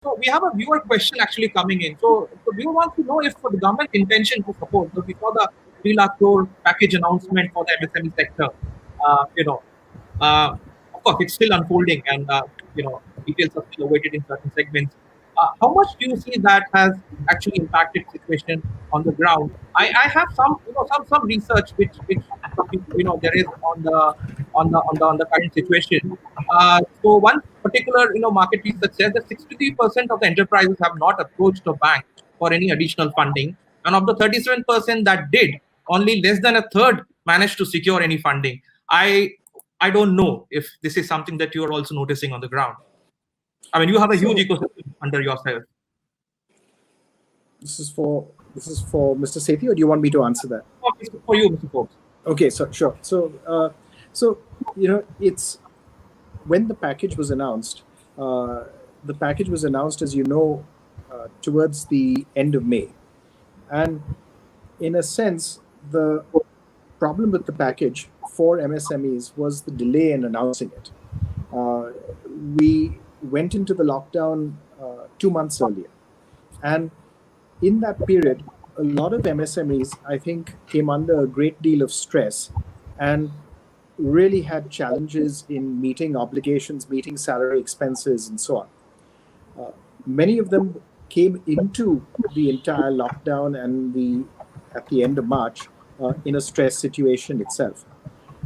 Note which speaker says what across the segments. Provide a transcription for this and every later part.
Speaker 1: So we have a viewer question actually coming in. So the viewer wants to know if for the government intention to support. So we saw the 3 lakh crore package announcement for the MSME sector. Uh, you know, uh, of course, it's still unfolding, and details are still awaited in certain segments. How much do you see that has actually impacted situation on the ground? I have some some research which there is on the current situation. So one particular market research says that 63% of the enterprises have not approached a bank for any additional funding, and of the 37% that did, only less than a third managed to secure any funding. I don't know if this is something that you are also noticing on the ground. I mean, you have a huge
Speaker 2: So
Speaker 1: ecosystem under yourself.
Speaker 2: this is for Mr. Sethi, or do you want me to answer that?
Speaker 1: For you, Mr. Forbes.
Speaker 2: Okay, so sure. So it's when the package was announced. The package was announced, as you know, towards the end of May, and in a sense, the problem with the package for MSMEs was the delay in announcing it. We went into the lockdown 2 months earlier, and in that period, a lot of MSMEs, I think, came under a great deal of stress and really had challenges in meeting obligations, meeting salary expenses, and so on. Many of them came into the entire lockdown and at the end of March in a stress situation itself.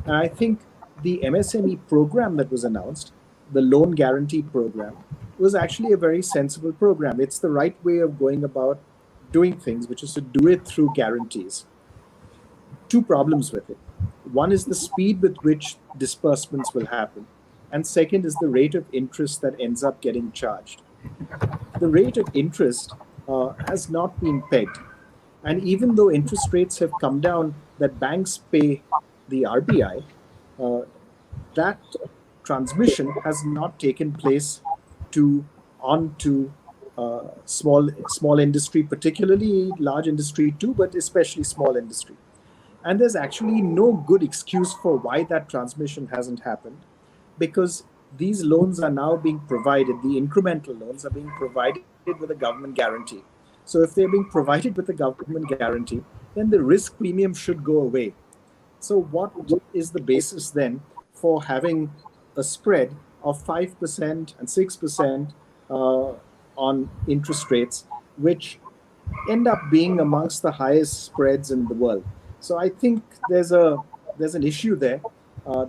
Speaker 2: And I think the MSME program that was announced, the loan guarantee program, was actually a very sensible program. It's the right way of going about doing things, which is to do it through guarantees. Two problems with it. One is the speed with which disbursements will happen, and second is the rate of interest that ends up getting charged. The rate of interest has not been pegged, and even though interest rates have come down, that banks pay the RBI, that transmission has not taken place onto small industry, particularly large industry too, but especially small industry. And there's actually no good excuse for why that transmission hasn't happened, because these loans are now being provided, the incremental loans are being provided with a government guarantee. So if they're being provided with a government guarantee, then the risk premium should go away. So what is the basis then for having a spread of 5% and 6% on interest rates, which end up being amongst the highest spreads in the world? So I think there's an issue there.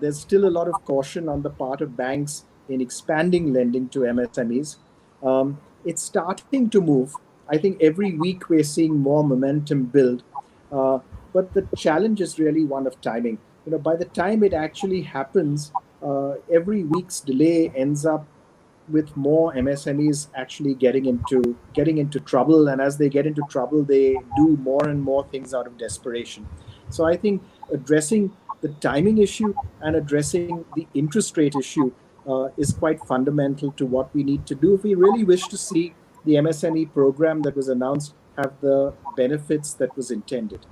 Speaker 2: There's still a lot of caution on the part of banks in expanding lending to MSMEs. It's starting to move. I think every week we're seeing more momentum build. But the challenge is really one of timing. By the time it actually happens, every week's delay ends up with more MSMEs actually getting into trouble, and as they get into trouble, they do more and more things out of desperation. So I think addressing the timing issue and addressing the interest rate issue is quite fundamental to what we need to do if we really wish to see the MSME program that was announced have the benefits that was intended.